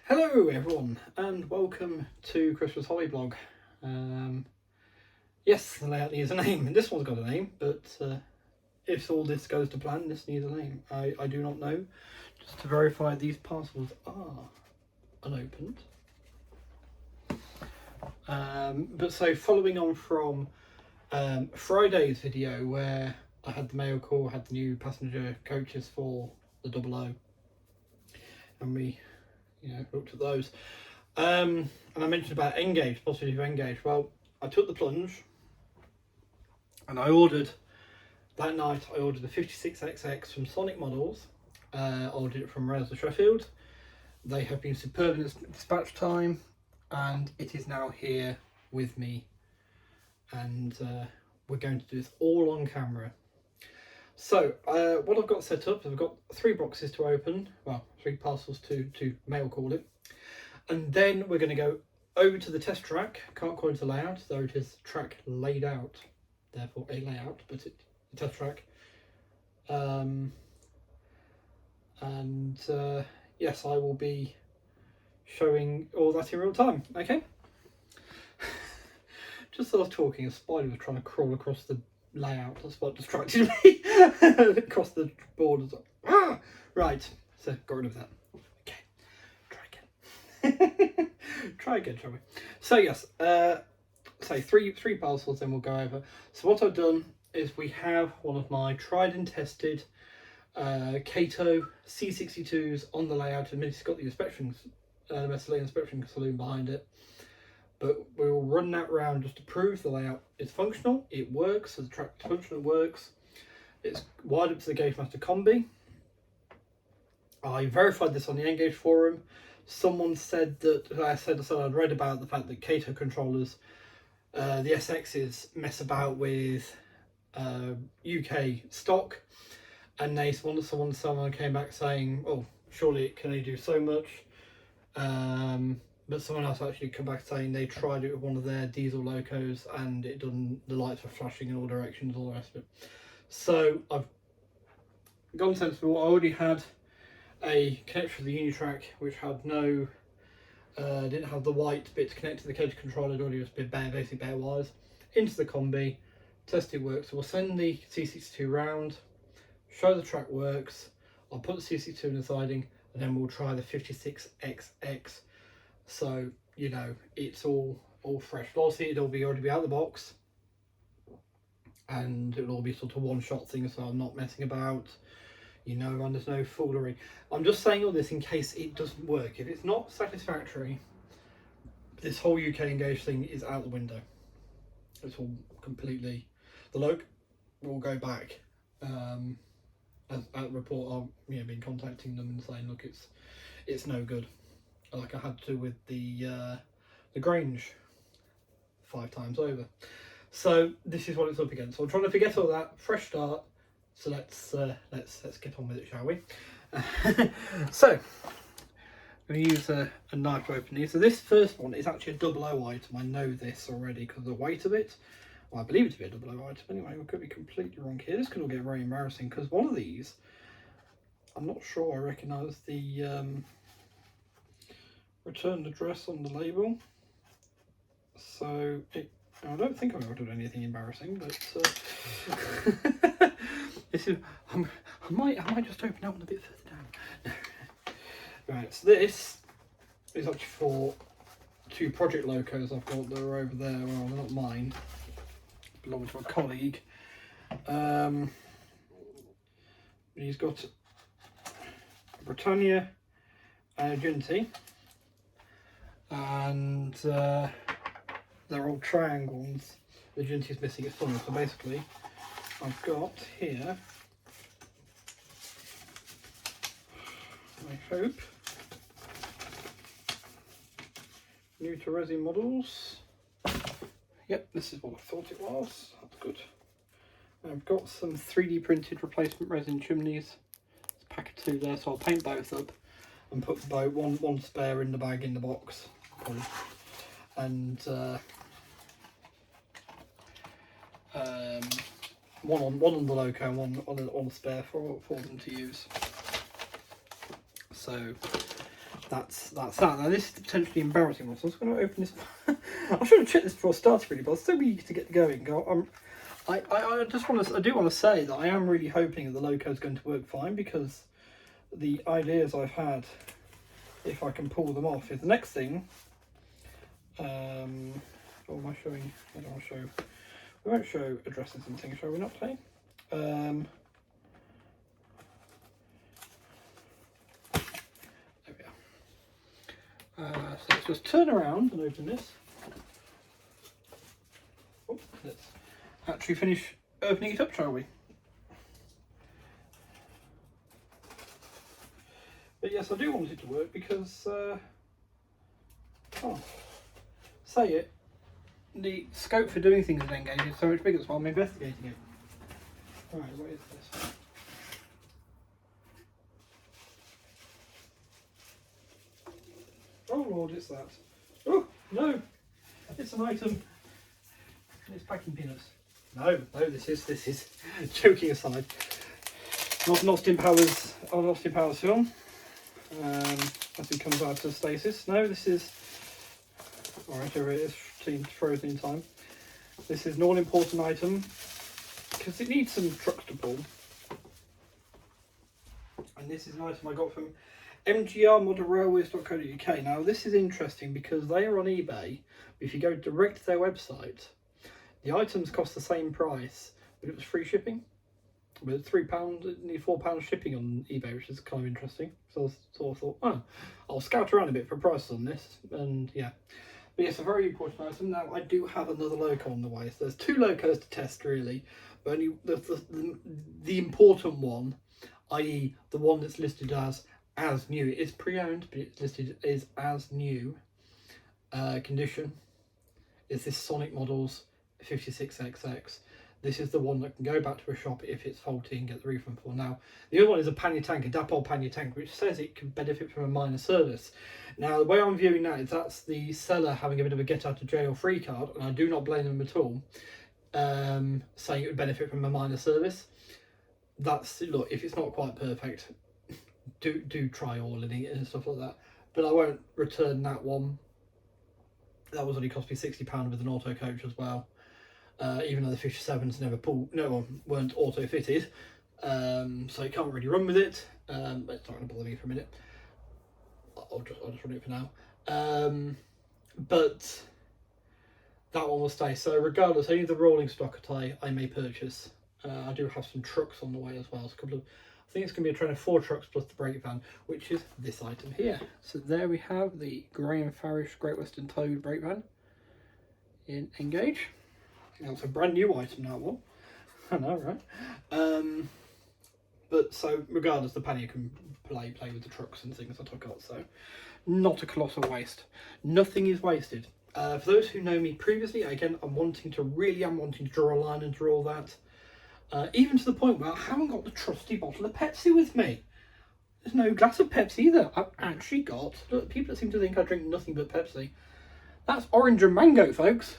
Hello everyone and welcome to Christmas Hobby Blog. Yes, the layout needs a name, and this one's got a name, but if all this goes to plan, this needs a name. I do not know. Just to verify, these parcels are unopened. But so following on from Friday's video where I had the mail call, had the new passenger coaches for the 00, and we looked at those. And I mentioned about N-Gage, positive N-Gage. Well, I took the plunge and I ordered, that night I ordered the 56XX from Sonic Models. I ordered it from Reynolds of Sheffield. They have been superb in its dispatch time and it is now here with me. And we're going to do this all on camera. So what I've got set up, I've got 3 boxes to open, well, 3 parcels to mail call it. And then we're going to go over to the test track. Can't call it a layout, though it is track laid out, therefore a layout, but it's a test track. Yes, I will be showing all that in real time, okay? Just as I was talking, a spider was trying to crawl across the layout. That's what distracted me. Across the board. Ah! Right, so got rid of that. Try again, shall we? So yes, say three parcels, then we'll go over. So what I've done is we have one of my tried and tested Kato C62s on the layout. And it's got the inspection, Messerly inspection saloon behind it. But we will run that round just to prove the layout is functional. It works, so the track is functional, it works. It's wired up to the Gagemaster Combi. I verified this on the N-Gage forum. Someone said that, I'd read about the fact that Kato controllers, the SXs mess about with UK stock, and someone came back saying, oh, surely it can only do so much. But someone else actually come back saying they tried it with one of their diesel locos and it done, the lights were flashing in all directions, all the rest of it. So I've gone sensible. I already had a connector for the Unitrack which had no, didn't have the white bit to connect to the cage controller. It already was basically bare wires into the combi. Test it works. So we'll send the C62 round, show the track works. I'll put the C62 in the siding, and then we'll try the 56XX. So it's all fresh. Obviously, it'll already be out of the box, and it'll all be sort of one-shot thing. So I'm not messing about. And there's no foolery. I'm just saying all this in case it doesn't work. If it's not satisfactory, this whole UK N-Gage thing is out the window. It's all completely, the loc will go back. As at report, I've been contacting them and saying, look, it's no good. Like I had to with the Grange 5 times over. So this is what it's up against. So I'm trying to forget all that, fresh start. So let's get on with it, shall we? So I'm going to use a knife to open these. So this first one is actually a 00 item. I know this already because of the weight of it. Well, I believe it to be a 00 item. Anyway, we could be completely wrong here. This could all get very embarrassing because one of these, I'm not sure I recognise the return address on the label. So I don't think I've ever done anything embarrassing, but this is, I might just open that one a bit further down. Right, so this is actually for 2 project locos I've got that are over there. Well, they're not mine, belong to a colleague. He's got a Britannia and a Agility, and they're all triangles. The Agility is missing its funnel, so basically I've got here, I hope, new to Resi Models. Yep, this is what I thought it was. That's good. I've got some 3D printed replacement resin chimneys. There's a pack of 2 there, so I'll paint both up and put one spare in the bag in the box. And one on the loco and one on the spare for them to use. So that's that. Now this is the potentially embarrassing one, so I'm just going to open this. I should have checked this before I started really, but I was so eager to get going. I just want to. I do want to say that I am really hoping that the loco is going to work fine, because the ideas I've had, if I can pull them off, is the next thing. What am I showing? I don't want to show. We won't show addresses and things, shall we not, today? There we are. So let's just turn around and open this. Oh, let's actually finish opening it up, shall we? But yes, I do want it to work because, say it, the scope for doing things in N-Gage is so much bigger, so I'm investigating it. Alright, what is this? Oh Lord, it's that. Oh, no! It's an item. It's packing peanuts. No, this is joking aside. Not an Austin Powers film. As he comes out of stasis. No, this is... Alright, here it is, frozen in time. This is an all-important item, because it needs some trucks to pull. And this is an item I got from mgrmodelrailways.co.uk. Now, this is interesting because they are on eBay. If you go direct to their website, the items cost the same price, but it was free shipping. With £3, nearly £4 shipping on eBay, which is kind of interesting. So I sort of thought, oh, I'll scout around a bit for prices on this, and yeah. But yes, a very important item. Now, I do have another loco on the way, so there's 2 locos to test really, but only the important one, i.e. the one that's listed as new. It is pre-owned, but it's listed as new condition. Is this Sonic Models 56XX. This is the one that can go back to a shop if it's faulty and get the refund for. Now, the other one is a pannier tank, a Dapol pannier tank, which says it can benefit from a minor service. Now, the way I'm viewing that is that's the seller having a bit of a get out of jail free card, and I do not blame them at all, saying it would benefit from a minor service. That's, look, if it's not quite perfect, do try oiling it and stuff like that. But I won't return that one. That was only cost me £60 with an auto coach as well. Even though the 57s weren't auto fitted, so you can't really run with it. But it's not going to bother me for a minute. I'll just run it for now. But that one will stay. So regardless, any of the rolling stock I may purchase. I do have some trucks on the way as well. So I think it's going to be a train of 4 trucks plus the brake van, which is this item here. So there we have the Graham Farish Great Western Towed brake van in N-Gage. It's a brand new item, that one. I know, right? But so regardless, the pannier can play with the trucks and things that I've got. So not a colossal waste. Nothing is wasted. For those who know me previously, again, I'm wanting to draw a line and draw that. Even to the point where I haven't got the trusty bottle of Pepsi with me. There's no glass of Pepsi either. I've actually got, look, people that seem to think I drink nothing but Pepsi. That's orange and mango, folks.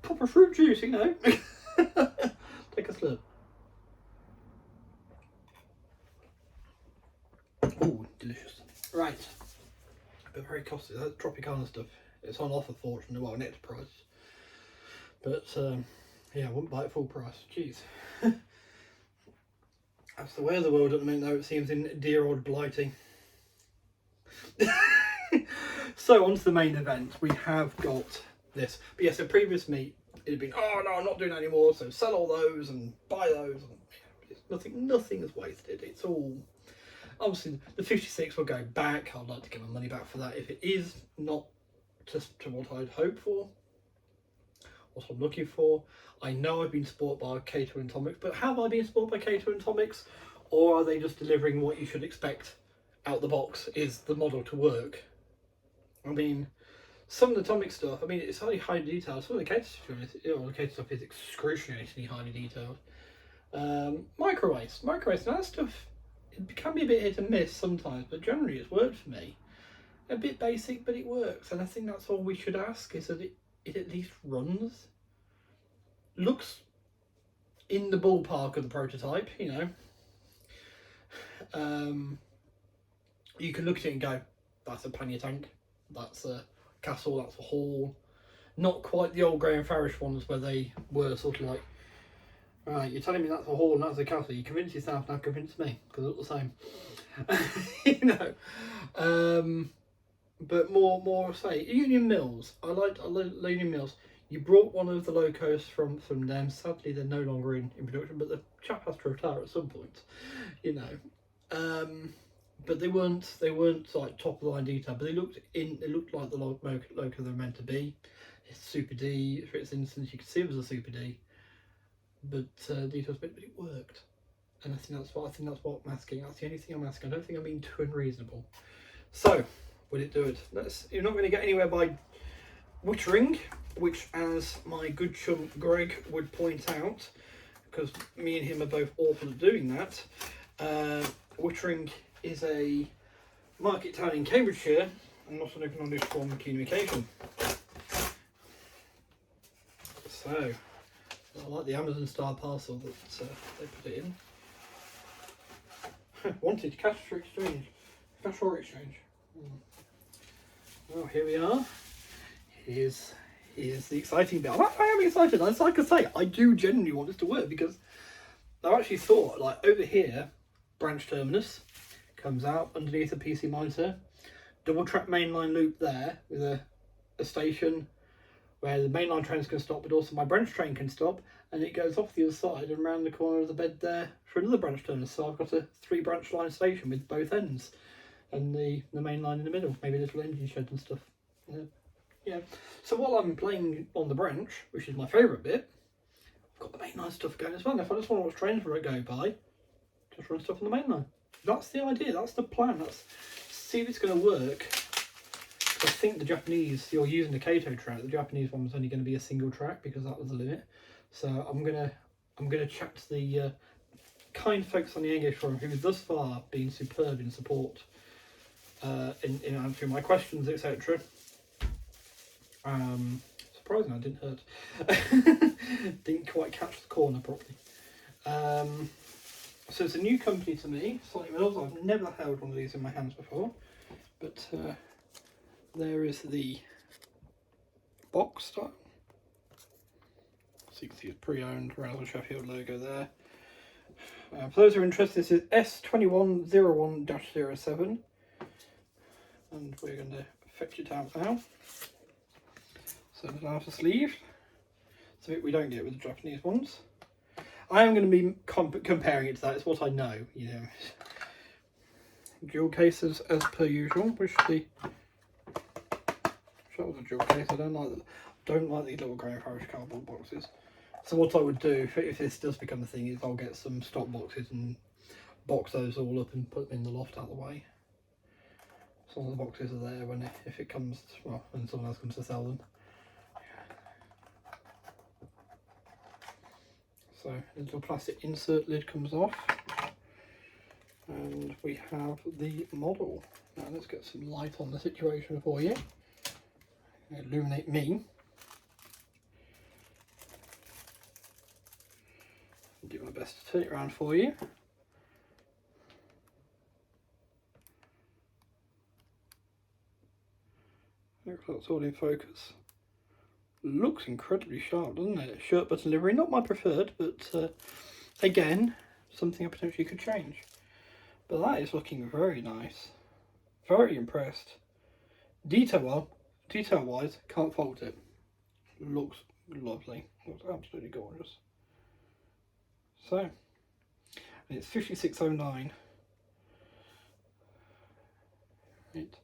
Proper fruit juice, you know. Take a slurp. Ooh, delicious. Right. But very costly. That Tropicana stuff. It's on offer, fortunately. Well, next price. But, yeah, I wouldn't buy it full price. Jeez. That's the way of the world at the minute, though, it seems, in dear old Blighty. So, on to the main event. We have got this. But yes, a previous meet, it had been, oh no, I'm not doing that anymore, so sell all those and buy those. And nothing is wasted. It's all, obviously the 56 will go back. I'd like to get my money back for that if it is not just to what I'd hoped for, what I'm looking for. I know I've been supported by Cato and Tomics, but have I been supported by Cato and Tomics, or are they just delivering what you should expect out the box? Is the model to work? I mean, some of the Tomic stuff, I mean, it's highly detailed. Some of the Cato stuff is excruciatingly highly detailed. Microwaves, now that stuff, it can be a bit hit and miss sometimes, but generally it's worked for me. A bit basic, but it works, and I think that's all we should ask, is that it at least runs. Looks in the ballpark of the prototype, you know. You can look at it and go, that's a pannier tank, that's a castle, that's a hall. Not quite the old Graham Farish ones where they were sort of like, right, you're telling me that's a hall and that's a castle. You convince yourself, now convince me, because they're the same. You know. But more say Union Mills. I like Union Mills. You brought one of the locos from them. Sadly, they're no longer in production, but the chap has to retire at some point, you know. But they weren't like top of the line detail. But they looked like the loco they were meant to be. It's Super D, for instance. You could see it was a Super D, but details, but it worked. And I think that's what I'm asking. That's the only thing I'm asking. I don't think I'm being too unreasonable. So, would it do it? You're not going to get anywhere by wittering, which, as my good chum Greg would point out, because me and him are both awful at doing that, wittering is a market town in Cambridgeshire and not an acknowledged form of communication. So, I like the Amazon style parcel that they put it in. Wanted cash or exchange. Cash or exchange. Well, here we are. Here's the exciting bit. I am excited. As like I say, I do genuinely want this to work, because I actually thought, like, over here, branch terminus comes out underneath a PC monitor, double track mainline loop there with a station where the mainline trains can stop, but also my branch train can stop, and it goes off the other side and round the corner of the bed there for another branch terminus. So I've got a 3 branch line station with both ends, and the main line in the middle, maybe a little engine shed and stuff. Yeah. So while I'm playing on the branch, which is my favourite bit, I've got the mainline stuff going as well. If I just want to watch trains where I go by, just run stuff on the mainline. That's the idea. That's the plan. Let's see if it's going to work. I think the Japanese, you're using the Kato track. The Japanese one was only going to be a single track because that was the limit. So I'm gonna chat to the kind folks on the Engage forum who thus far been superb in support, in answering my questions, etc. Surprising, I didn't hurt. Didn't quite catch the corner properly. So it's a new company to me, Sonic Mills. I've never held one of these in my hands before, but there is the box style. So you can see it's pre-owned, Rousel Sheffield logo there. For those who are interested, this is S2101-07, and we're going to fetch it out now. So there's an outer sleeve, so we don't get with the Japanese ones. I am going to be comparing it to that. It's what I know, you know. Dual cases as per usual. Which the was a dual case. I don't like these little Graham Farish cardboard boxes. So what I would do if this does become a thing is I'll get some stock boxes and box those all up and put them in the loft out of the way. So all the boxes are there when if it comes, well, when someone else comes to sell them. So a little plastic insert lid comes off, and we have the model. Now let's get some light on the situation for you. Illuminate me. Do my best to turn it around for you. Looks like it's all in focus. Looks incredibly sharp, doesn't it? Shirt button livery, not my preferred, but again, something I potentially could change. But that is looking very nice. Very impressed. Detail-wise, can't fault it. Looks lovely. Looks absolutely gorgeous. So, and it's 5609. Right.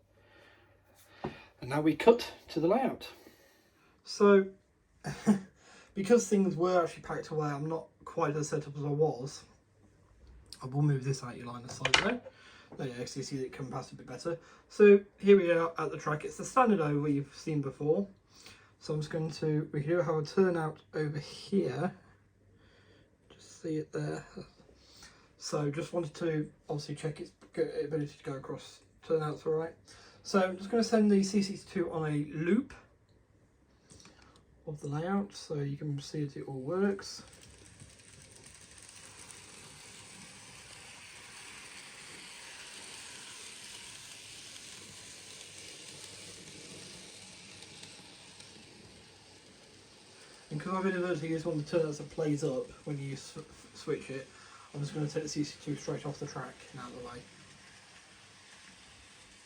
And now we cut to the layout. So, because things were actually packed away, I'm not quite as set up as I was. I will move this out your line of sight though. There you actually see that it can pass a bit better. So here we are at the track. It's the standard O we've seen before. So I'm just going to, we do have a turnout over here. Just see it there. So just wanted to obviously check its ability to go across. Turnout's alright. So I'm just going to send the C62 on a loop of the layout so you can see that it all works. because I've inadvertently used one of the turnouts that plays up when you switch it, I'm just going to take the CC2 straight off the track and out of the way.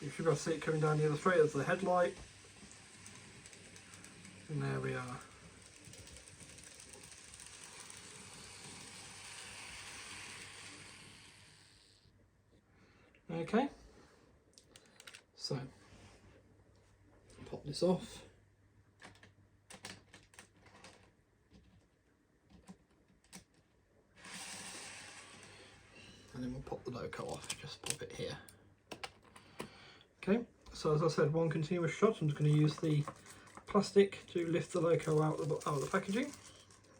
You should be able to see it coming down the other straight as the headlight. And there we are. Okay, so pop this off. And then we'll pop the loco off, just pop it here. Okay, so as I said, one continuous shot. I'm just going to use the plastic to lift the loco out of the packaging.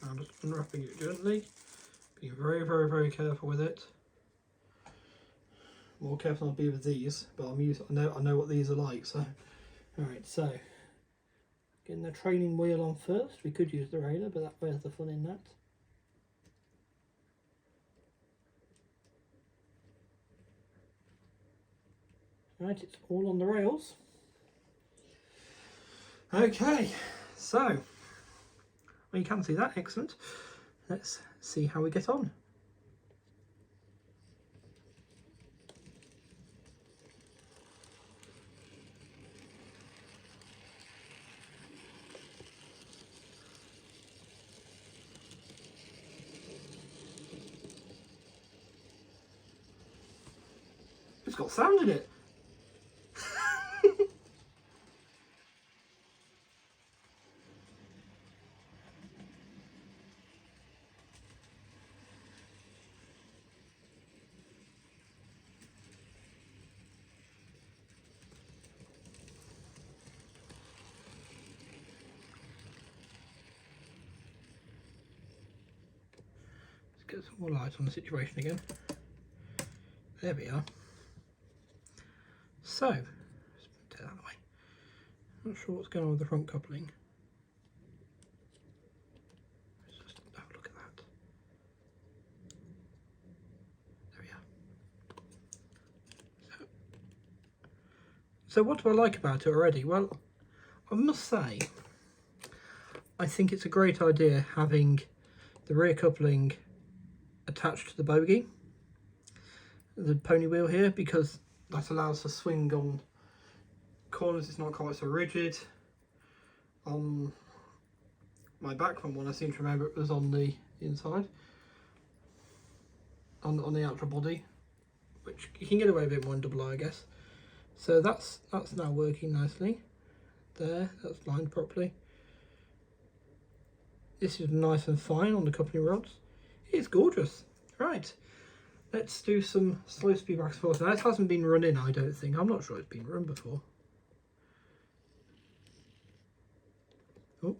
I'm just unwrapping it gently. Be very, very, very careful with it. More careful I'll be with these, but I know what these are like. So, all right, so getting the training wheel on first. We could use the radar, but where's the fun in that? Right, it's all on the rails. Okay, so well, you can see that, excellent. Let's see how we get on. It's got sound in it. Get some more light on the situation again. There we are. So, let's take that out of the way. Not sure what's going on with the front coupling. Let's just have a look at that. There we are. So what do I like about it already? Well, I must say, I think it's a great idea having the rear coupling attached to the bogie, the pony wheel here, because that allows for swing on corners. It's not quite so rigid. On my background one, I seem to remember it was on the inside, on the outer body, which you can get away with it more in double I guess. So that's now working nicely. There, that's lined properly. This is nice and fine on the coupling rods. It's gorgeous. Right, let's do some slow speed back and forth. Now, this hasn't been run in, I don't think. I'm not sure it's been run before. Oh.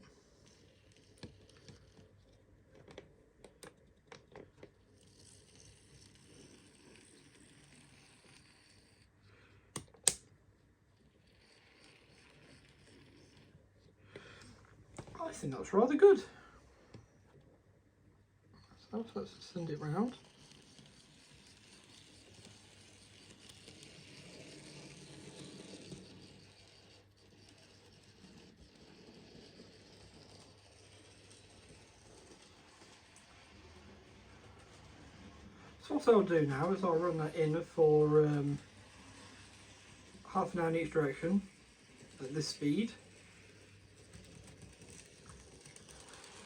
I think that's rather good. So let's send it round. So what I'll do now is I'll run that in for half an hour in each direction at this speed.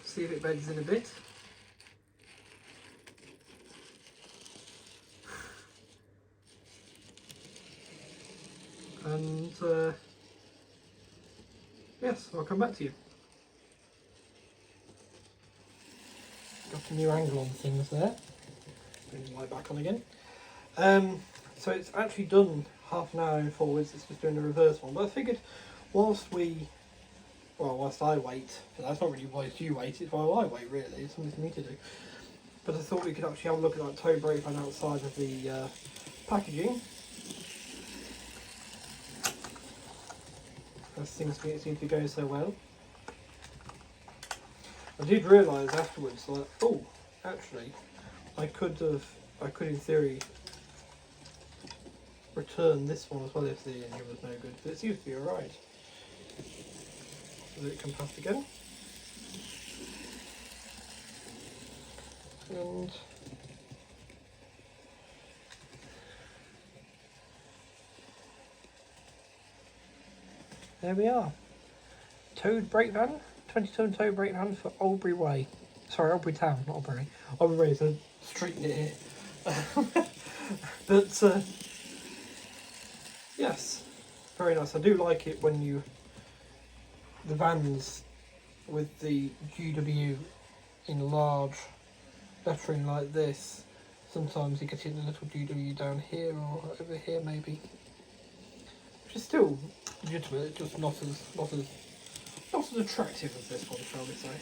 See if it bends in a bit. And yes, I'll come back to you. Got a new angle on things there. Bring the light back on again. So it's actually done half an hour in forwards. It's just doing the reverse one. But I figured whilst I wait, but that's not really whilst you wait, it's while I wait really, it's something for me to do. But I thought we could actually have a look at that toe brake fan outside of the packaging. As things seem to be going so well. I did realise afterwards that, oh, actually, I could in theory return this one as well if the engine was no good, but it seems to be alright. So that it can pass again. And there we are. Towed brake van, 20-ton towed brake van for Albury Way. Sorry, Albury Town, not Albury. Albury Way is a street near here. But yes, very nice. I do like it when the vans with the GW in large lettering like this. Sometimes you get it in a little GW down here or over here maybe, which is still legitimate, just not as attractive as this one, shall we say.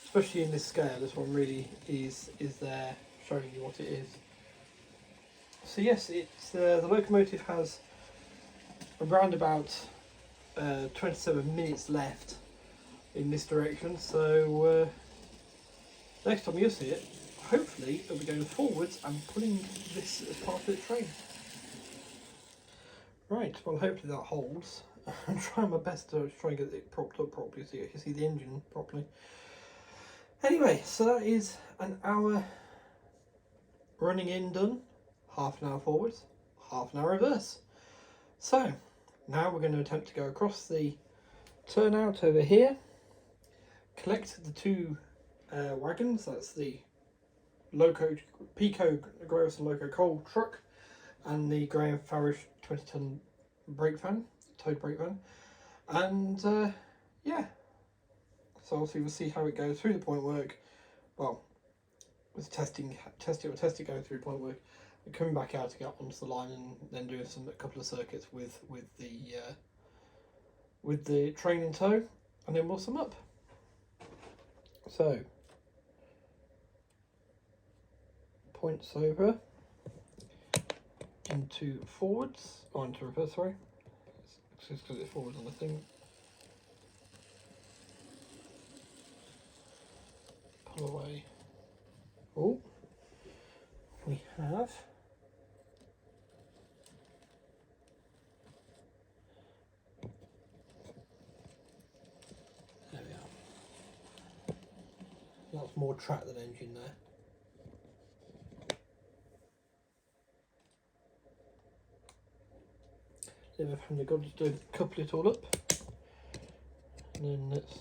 Especially in this scale, this one really is there showing you what it is. So yes, it's the locomotive has around about 27 minutes left in this direction, so next time you see it, hopefully it'll be going forwards and pulling this as part of the train. Right, well hopefully that holds. I'm trying my best to try and get it propped up properly so you can see the engine properly. Anyway, so that is an hour running in done, half an hour forwards, half an hour reverse. So now we're going to attempt to go across the turnout over here, collect the two wagons. That's the Peco Grayson Loco coal truck and the Graham Farish 20-ton brake van, towed brake van, and yeah. So obviously we'll see how it goes through the point work. Well, with testing going through point work, and coming back out to get onto the line, and then doing a couple of circuits with the train in tow, and then we'll sum up. So points over into forwards, or into reverse. Sorry, it's just because it's forwards on the thing. Pull away. Oh, we have there we are. That's more track than engine there. Then we've kind of got to couple it all up, and then let's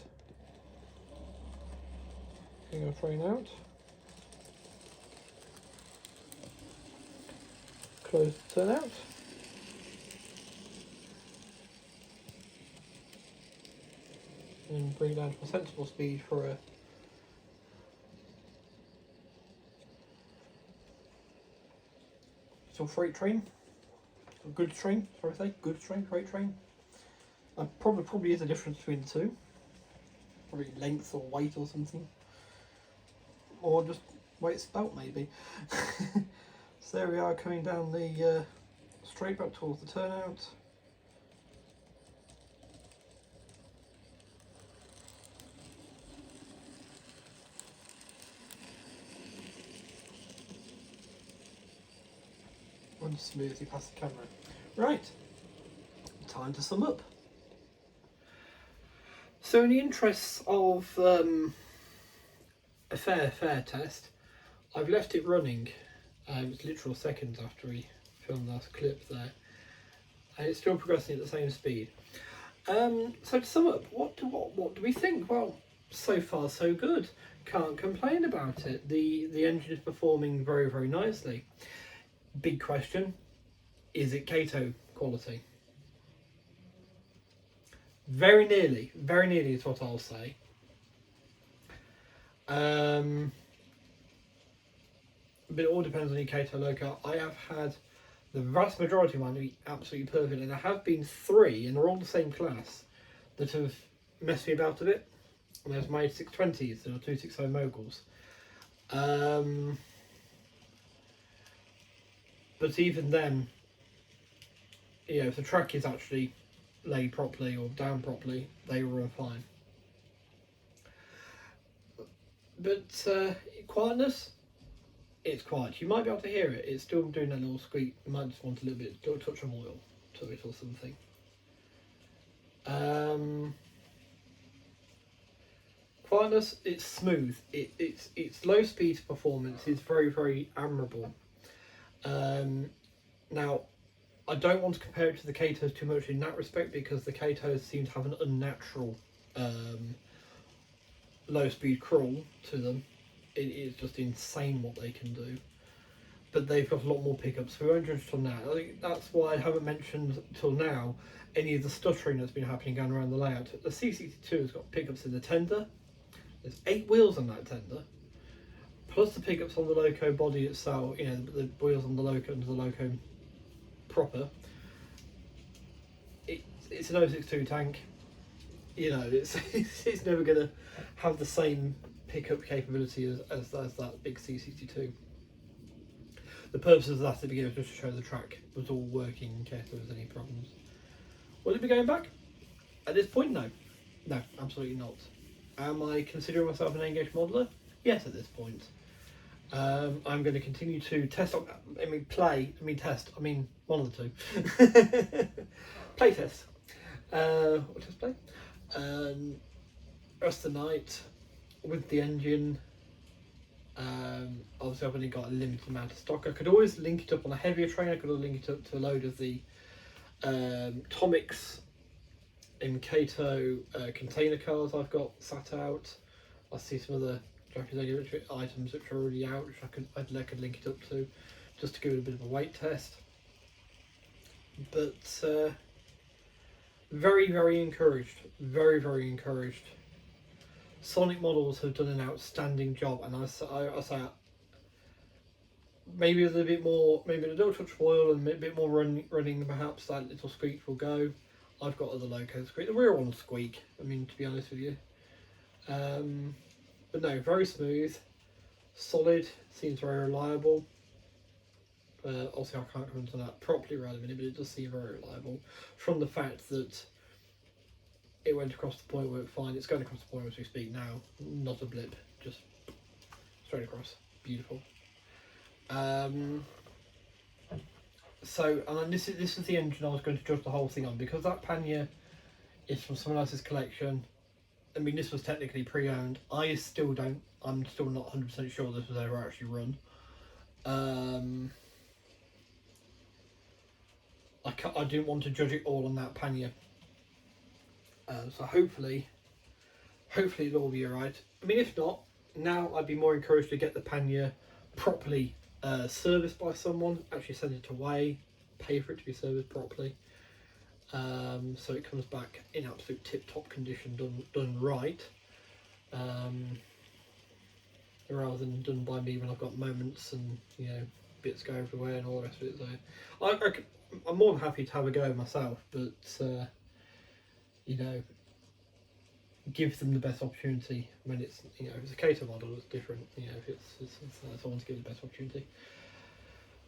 bring our train out. Close the turnout. And bring it down to a sensible speed for a still freight train. A goods train, sorry I say, goods train, freight train. Probably is a difference between the two. Probably length or weight or something. Or just weight spelt maybe. So there we are, coming down the straight back towards the turnout. Run smoothly past the camera. Right, time to sum up. So in the interests of a fair test, I've left it running. It's literal seconds after we filmed that clip there, and it's still progressing at the same speed. So to sum up, what do we think? Well, so far so good. Can't complain about it. The engine is performing very, very nicely. Big question: is it Kato quality? Very nearly is what I'll say. But it all depends on your Kato Loco. I have had the vast majority of mine to be absolutely perfect, and there have been 3, and they're all the same class, that have messed me about a bit. And there's my 620s and 260 moguls. But even then, you know, if the track is actually laid properly or down properly, they will run fine. But quietness, it's quiet. You might be able to hear it. It's still doing a little squeak. You might just want a little touch of oil to it or something. quietness, it's smooth. It's low speed performance is very, very admirable. Now, I don't want to compare it to the Katos too much in that respect, because the Katos seem to have an unnatural low speed crawl to them. It is just insane what they can do. But they've got a lot more pickups. We won't judge till now. I think that's why I haven't mentioned till now any of the stuttering that's been happening going around the layout. The C62 has got pickups in the tender. There's 8 wheels on that tender, plus the pickups on the loco body itself. You know, the wheels on the loco under the loco proper. It's an 062 tank. You know, it's never going to have the same pickup capability as that big C62. The purpose of that at the beginning was just to show the track was all working in case there was any problems. Will it be going back? At this point, no. No, absolutely not. Am I considering myself an N-Gage modeler? Yes, at this point. I'm going to continue to test. Test. I mean, one of the two. Play test. What test play? Rest of the night with the engine. Obviously, I've only got a limited amount of stock. I could always link it up on a heavier train. I could always link it up to a load of the Tomics in Kato container cars I've got sat out. I see some other Japanese electric items which are already out, which I'd link it up to, just to give it a bit of a weight test. But very, very encouraged. Very, very encouraged. Sonic Models have done an outstanding job, and I say maybe a little bit more, maybe a little touch of oil and a bit more running, perhaps that little squeak will go. I've got other locos squeak. The rear ones squeak, I mean, to be honest with you. But no, very smooth, solid, seems very reliable. Also, I can't comment on that properly right a minute, but it does seem very reliable from the fact that it went across the point where it's fine. It's going across the point as we speak now. Not a blip, just straight across. Beautiful. So, and then this is the engine I was going to judge the whole thing on, because that pannier is from someone else's collection. I mean, this was technically pre-owned. I'm still not 100% sure this was ever actually run. I didn't want to judge it all on that pannier. So hopefully it'll all be alright. I mean, if not, now I'd be more encouraged to get the pannier properly serviced by someone, actually send it away, pay for it to be serviced properly, so it comes back in absolute tip-top condition, done right, rather than done by me when I've got moments and, you know, bits go everywhere and all the rest of it. So I'm more than happy to have a go myself, but you know, give them the best opportunity when it's, you know, if it's a Kato model, it's different. You know, if it's someone to give the best opportunity.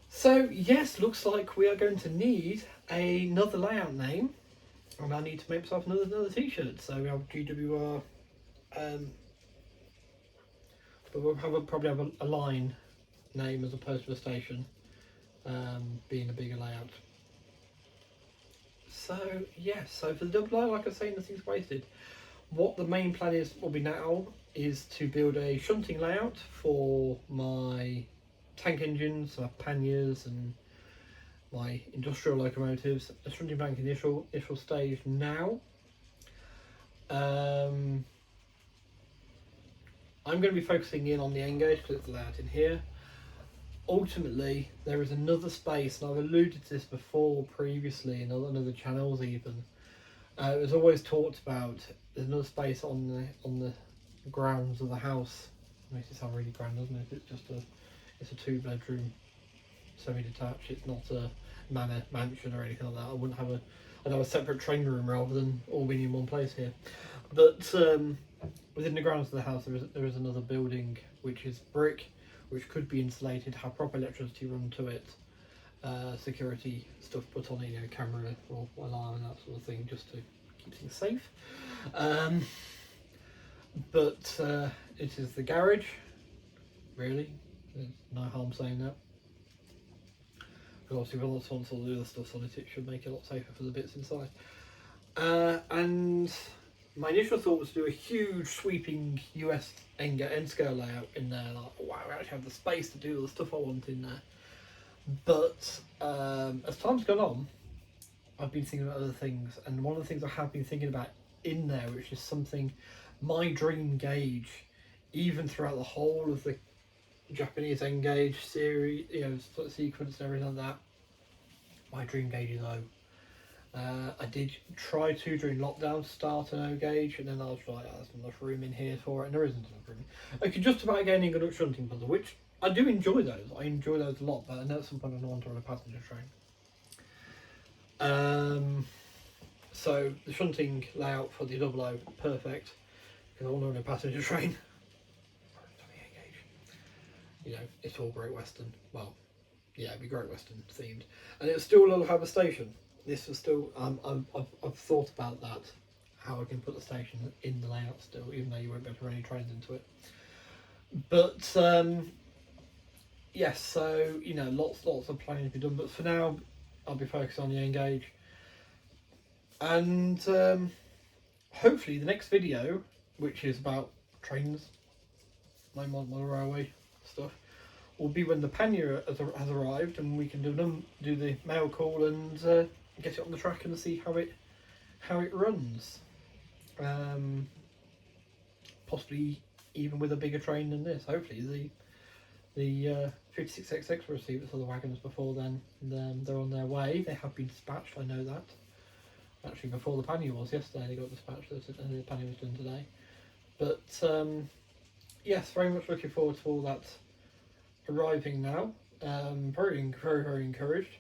So yes, looks like we are going to need another layout name, and I need to make myself another t-shirt. So we have GWR. But we'll probably have a line name as opposed to a station, being a bigger layout. So yes, so for the double I, like I say, nothing's wasted. What the main plan will be now is to build a shunting layout for my tank engines, my panniers and my industrial locomotives. A shunting bank initial stage now. I'm going to be focusing in on the N-Gage because it's the layout in here. Ultimately, there is another space, and I've alluded to this before previously in other channels even. It was always talked about. There's another space on the grounds of the house. Makes it sound really grand, doesn't it? It's a 2-bedroom semi-detached. It's not a mansion or anything like that. I'd have a separate train room rather than all being in one place here. But within the grounds of the house, there is another building which is brick, which could be insulated, have proper electricity run to it, security stuff put on it, you know, camera or alarm and that sort of thing, just to keep things safe. But it is the garage, really. There's no harm saying that. But obviously with all the other stuff on it, it should make it a lot safer for the bits inside. And my initial thought was to do a huge sweeping US end scale layout in there. Like, oh, wow, I actually have the space to do all the stuff I want in there. But as time's gone on, I've been thinking about other things, and one of the things I have been thinking about in there, which is something, my dream gauge, even throughout the whole of the Japanese N-Gage series, sort of sequence and everything like that, my dream gauge is O. I did try to, during lockdown, start an O gauge, and then I was like, oh, there's enough room in here for it, and there isn't enough room. I could just about get an Ingoduck shunting puzzle, which I do enjoy those. I enjoy those a lot, but I know at some point I want to run a passenger train. So the shunting layout for the double O, perfect, because I want to run a passenger train. It's all Great Western. Well, yeah, it'd be Great Western themed, and it'll still have a station. This was still, I've thought about that, how I can put the station in the layout still, even though you won't be able to run any trains into it. But yes, so lots of planning to be done. But for now, I'll be focused on the N-Gage, and hopefully the next video, which is about trains, main model railway stuff, will be when the pannier has arrived, and we can do the mail call and get it on the track and see how it runs. Possibly even with a bigger train than this. Hopefully the 56XX will receive it for the wagons before then. They're on their way. They have been dispatched. I know that. Actually, before the pannier was yesterday, they got dispatched, and the pannier was done today. But yes, very much looking forward to all that arriving now. Very, very, very encouraged.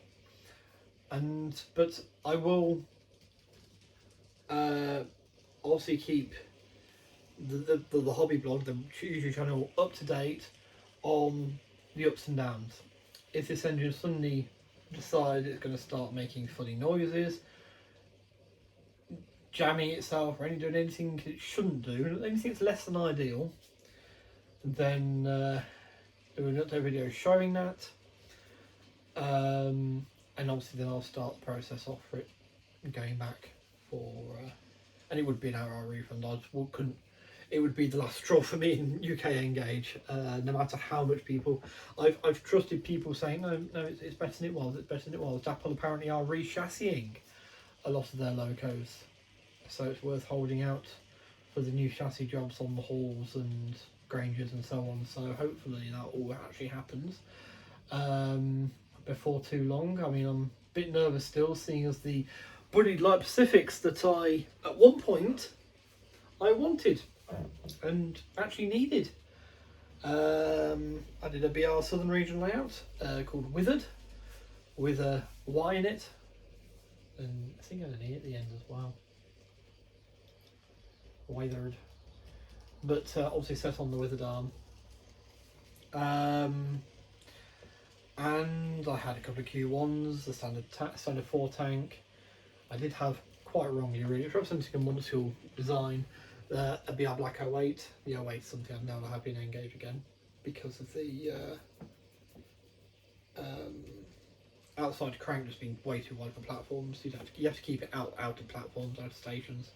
But I will obviously keep the hobby blog, the YouTube channel, up to date on the ups and downs. If this engine suddenly decides it's going to start making funny noises, jamming itself, or doing anything it shouldn't do, anything that's less than ideal, then do an update video showing that. And obviously then I'll start the process off for it going back for and it would be an RR refund. It would be the last straw for me in UK N-Gage, no matter how much people I've trusted people saying no it's better than it was. Dapple apparently are re-chassising a lot of their locos, so it's worth holding out for the new chassis jobs on the Halls and Grangers and so on. So hopefully that all actually happens before too long. I mean, I'm a bit nervous still, seeing as the Bullied Light Pacifics that I at one point I wanted and actually needed. I did a BR Southern Region layout called Withered, with a Y in it, and I think I had an E at the end as well. Withered, but obviously set on the Withered arm. And I had a couple of Q1s, the standard 4 tank. I did have, quite wrongly really, representing a Montour design, a BR Black 08. The 08 is something I've never had been engaged again because of the outside crank just being way too wide for platforms. You have to keep it out of platforms, out of stations.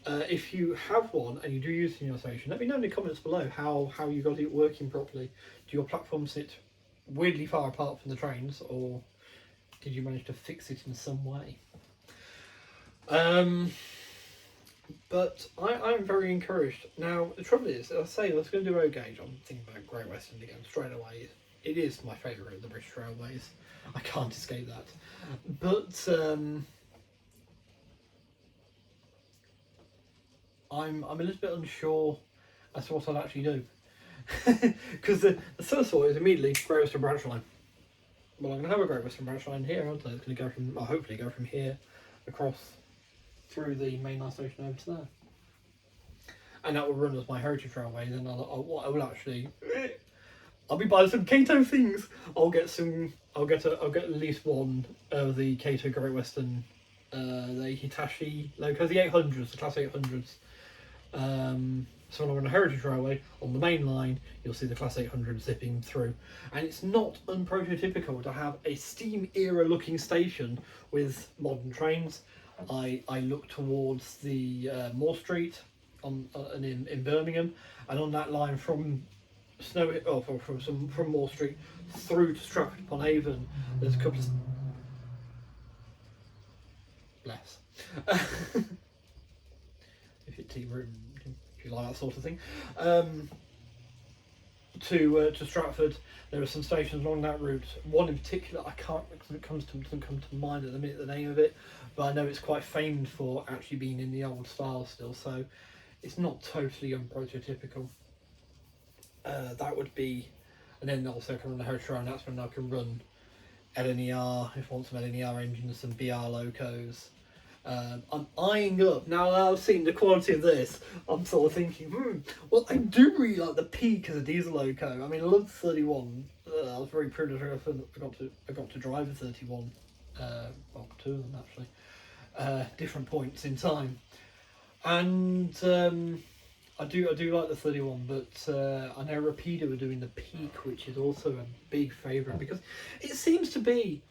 If you have one and you do use it in your station, let me know in the comments below how you got it working properly. Do your platforms sit weirdly far apart from the trains, or did you manage to fix it in some way? But I'm very encouraged. Now the trouble is, I say I was going to do O-Gauge, I'm thinking about Great Western again straight away. It is my favourite of the British Railways. I can't escape that. But I'm a little bit unsure as to what I'll actually do. Because the first thought is immediately Great Western branch line. Well, I'm going to have a Great Western branch line here, aren't I? It's going to go from, well, hopefully go from here across through the main line station over to there. And that will run as my Heritage Railway. Then I'll be buying some Kato things. I'll get at least one of the Kato Great Western, the Hitachi locos, the 800s, the class 800s. So when I'm on a Heritage Railway, on the main line, you'll see the Class 800 zipping through. And it's not unprototypical to have a steam era looking station with modern trains. I look towards the Moore Street and in Birmingham, and on that line from from Moore Street through to Stratford upon Avon, there's a couple of bless. If you if you like that sort of thing. To Stratford, there are some stations along that route. One in particular, I can't, because doesn't come to mind at the minute the name of it, but I know it's quite famed for actually being in the old style still, so it's not totally unprototypical. That would be, and then also I can run the Heritage Rail, and that's when I can run LNER if I want some LNER engines, some BR locos. I'm eyeing up, now that I've seen the quality of this, I'm sort of thinking, well, I do really like the Peak as a diesel loco. I mean, I love the 31. I was very privileged. I got to drive a 31. Well, two of them actually. Different points in time. And I do like the 31, but I know Rapido are doing the Peak, which is also a big favourite, because it seems to be,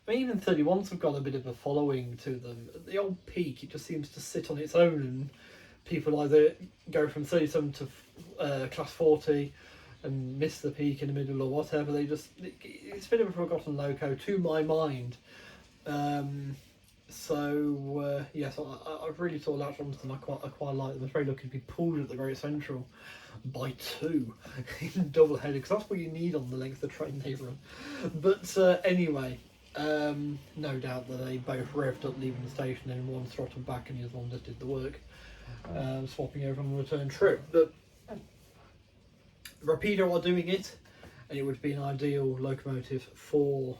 I mean, even 31s have got a bit of a following to them. The old Peak, it just seems to sit on its own, and people either go from 37 to class 40 and miss the Peak in the middle or whatever. It's a bit of a forgotten loco to my mind. Yes, I've really sort of latched onto them. I quite like them. I was very lucky to be pulled at the Great Central by two in double header, because that's what you need on the length of the train they run. But anyway, no doubt that they both revved up leaving the station, and one throttled back and the other one just did the work, swapping over on the return trip. But Rapido are doing it, and it would be an ideal locomotive for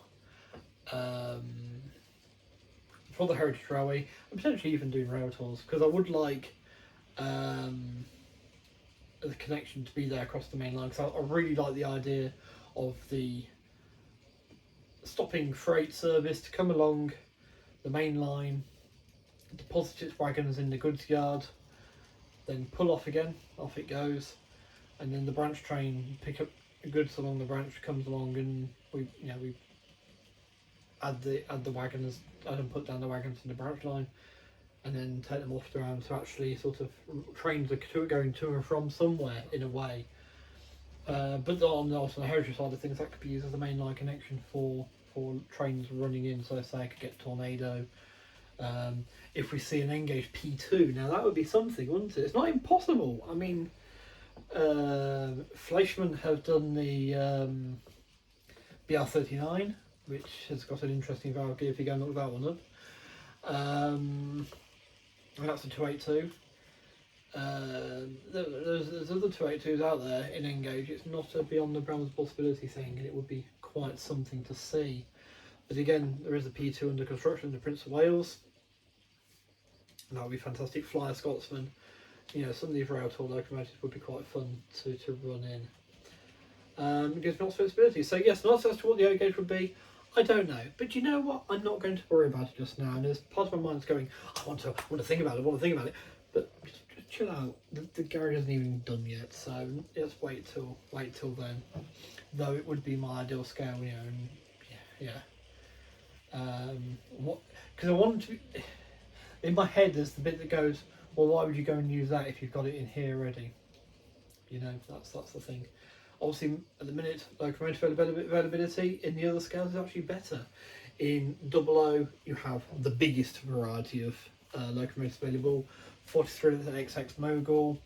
the Heritage Railway, and potentially even doing rail tours, because I would like the connection to be there across the main line, because I really like the idea of the stopping freight service to come along the main line, deposit its wagons in the goods yard, then pull off again, off it goes, and then the branch train pick up the goods along the branch, comes along, and we add the wagons, and put down the wagons in the branch line, and then take them off around to actually sort of trains are going to and from somewhere in a way. But on the Heritage side of things, that could be used as a mainline connection for trains running in. So say I could get Tornado. If we see an Engage P2, now that would be something, wouldn't it? It's not impossible. I mean, Fleischmann have done the BR39, which has got an interesting valve gear if you go and look that one up. And that's a 282. There's other 282s out there in Engage. It's not a beyond the realms of possibility thing, and it would be quite something to see. But again, there is a P2 under construction in the Prince of Wales. That would be fantastic. Flyer Scotsman. You know, some of these rail tour locomotives would be quite fun to run in. It gives me lots of flexibility. So yes, not as to what the O gauge would be, I don't know. But you know what? I'm not going to worry about it just now. And there's part of my mind that's going, I want to think about it, But just chill out. The garage isn't even done yet, so let's wait till then. Though it would be my ideal scale, you know. And yeah. Because I want to. In my head, there's the bit that goes, well, why would you go and use that if you've got it in here already? You know, that's the thing. Obviously, at the minute, locomotive availability in the other scales is actually better. In 00, you have the biggest variety of locomotives available. 43 is an XX Mogul.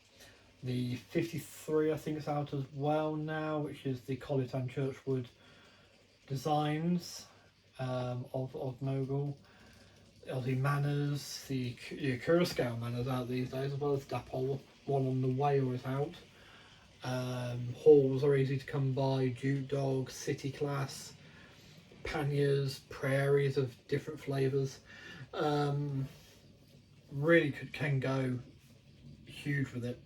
The 53, I think, is out as well now, which is the Collet and Churchwood designs of Mogul. The Manners, the Acura scale Manners out these days, as well as Dapol. One on the Whale is out. Halls are easy to come by, Duke Dog, City Class, Panniers, Prairies of different flavours. Really can go huge with it.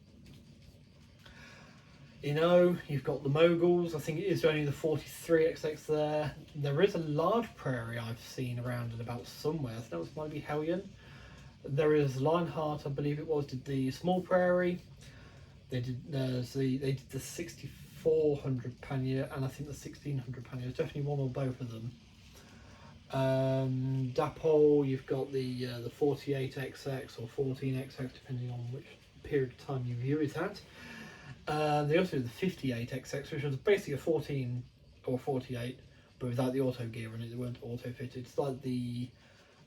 You know, you've got the Moguls. I think it is only the 43XX there. There is a large Prairie I've seen around and about somewhere. I think that might be Hellion. There is Lionheart, I believe it was, did the small Prairie. They did the 6400 pannier, and I think the 1600 pannier. There's definitely one or both of them. Dapol, you've got the 48XX or 14XX, depending on which period of time you view it at. They also do the 58XX, which was basically a 14 or 48, but without the auto gear in it. They weren't auto fitted. It's like the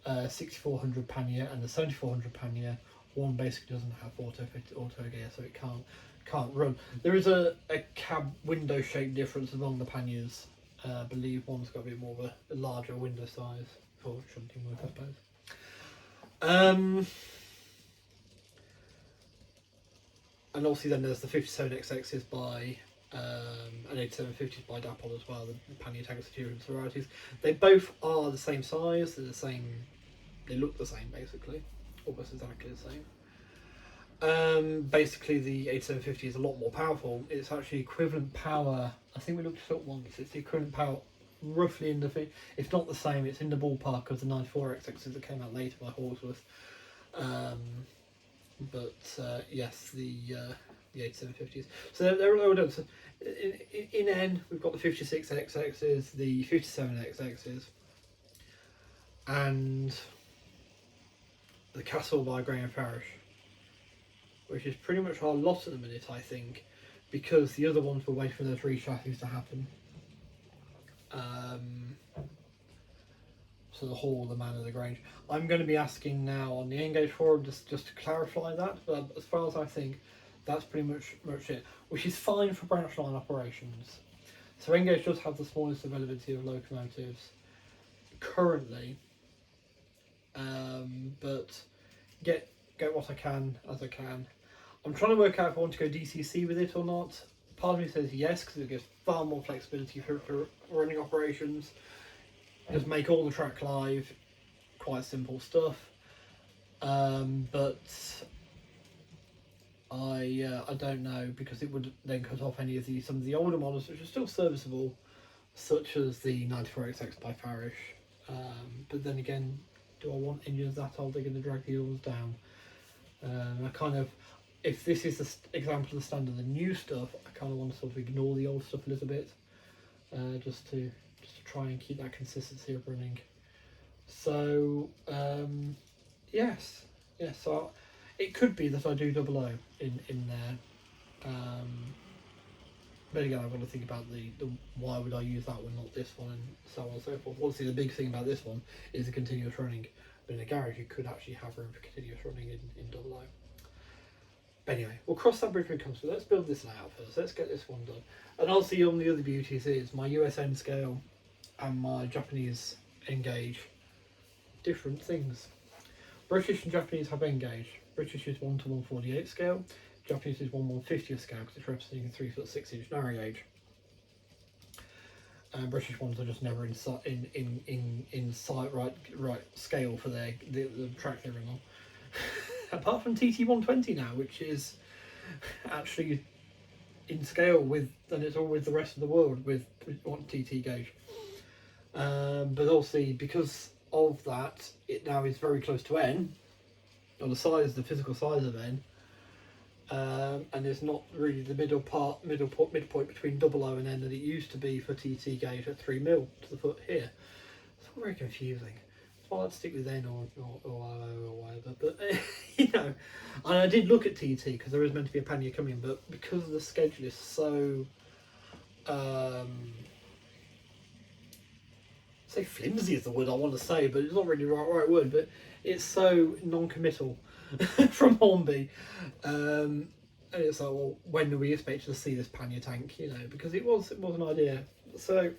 6400 pannier and the 7400 pannier. One basically doesn't have auto gear, so it can't run. There is a cab window shape difference among the panniers. I believe one's got a bit more of a larger window size for shunting work, I suppose. And obviously then there's the 57XXs by and 8750s by Dapol as well, the pannier tank students varieties. They both are the same size, they're the same, they look the same basically, almost exactly the same. Basically the 8750 is a lot more powerful. It's actually equivalent power, I think we looked it up once, it's the equivalent power roughly in the, if not the same, it's in the ballpark of the 94XXs that came out later by Hawksworth. Yes, the 8750s. So they're lower done. So in N, we've got the 56XXs, the 57XXs, and the Castle by Graham Parish, which is pretty much our lot at the minute, I think, because the other ones were waiting for those reshaffings to happen. So the Hall, the Man of the Grange. I'm going to be asking now on the Engage forum just to clarify that, but as far as I think, that's pretty much it, which is fine for branch line operations. So Engage does have the smallest availability of locomotives currently, but get what I can as I can. I'm trying to work out if I want to go DCC with it or not. Part of me says yes, because it gives far more flexibility for running operations. Just make all the track live, quite simple stuff. But I don't know, because it would then cut off some of the older models which are still serviceable, such as the 94XX by Farish. But then again, do I want engines that old? They're going to drag the others down. If this is the example of the standard, the new stuff, I kind of want to sort of ignore the old stuff a little bit, just to try and keep that consistency of running. So yes. So it could be that I do 00 in there, but again, I've got to think about the why would I use that one, not this one, and so on and so forth. Obviously, the big thing about this one is the continuous running, but in a garage you could actually have room for continuous running in 00. But anyway, we'll cross that bridge when it comes to it. Let's build this layout first. Let's get this one done. And obviously, on the other beauties is my USN scale and my Japanese Engage. Different things. British and Japanese have Engage. British is 1 to 148 scale. Japanese is 1/150th scale because it's representing a 3'6" narrow gauge. British ones are just never in sight right scale for the track they're on. Apart from TT120 now, which is actually in scale with, and it's all with the rest of the world with TT gauge. But obviously, because of that, it now is very close to N, or the physical size of N, and it's not really the midpoint between 00 and N that it used to be for TT gauge at 3 mil to the foot here. It's all very confusing. Well, I'd stick with N or whatever, but you know, and I did look at TT because there is meant to be a pannier coming, but because the schedule is so say flimsy is the word I want to say, but it's not really the right word, but it's so non-committal from Hornby, and it's like, well, when do we expect to see this pannier tank, you know, because it was an idea. So,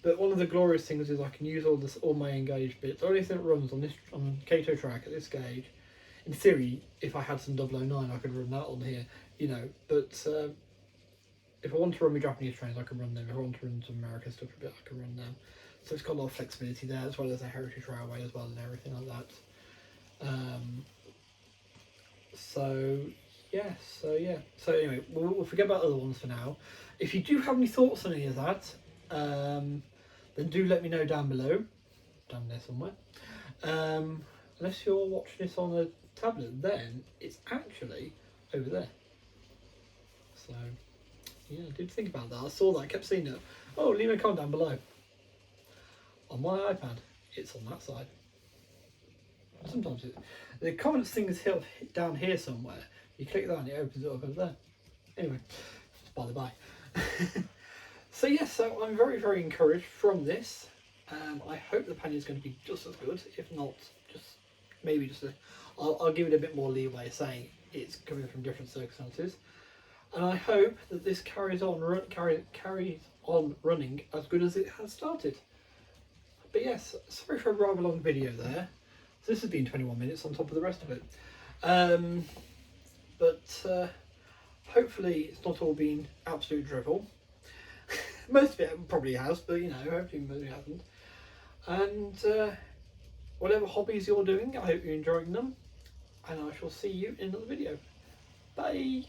but one of the glorious things is I can use all my Engage bits, or anything that runs on Kato track at this gauge. In theory, if I had some 009, I could run that on here, you know. But if I want to run my Japanese trains, I can run them. If I want to run some American stuff a bit, I can run them. So it's got a lot of flexibility there, as well as a heritage railway as well, and everything like that. So anyway, we'll forget about other ones for now. If you do have any thoughts on any of that, then do let me know down below, down there somewhere. Unless you're watching this on a tablet, then it's actually over there. So yeah, I did think about that. I saw that, I kept seeing it. Oh, leave a comment down below. On my iPad, it's on that side. Sometimes the comments thing is down here somewhere. You click that and it opens it up over there. Anyway, by the by. So yes, so I'm very, very encouraged from this. I hope the Panya is going to be just as good, if not just maybe just I'll give it a bit more leeway, saying it's coming from different circumstances, and I hope that this carries on running as good as it has started. But yes, sorry for a rather long video there. So this has been 21 minutes on top of the rest of it. But hopefully it's not all been absolute drivel. Most of it probably has, but you know, hopefully most of it hasn't. And whatever hobbies you're doing, I hope you're enjoying them. And I shall see you in another video. Bye!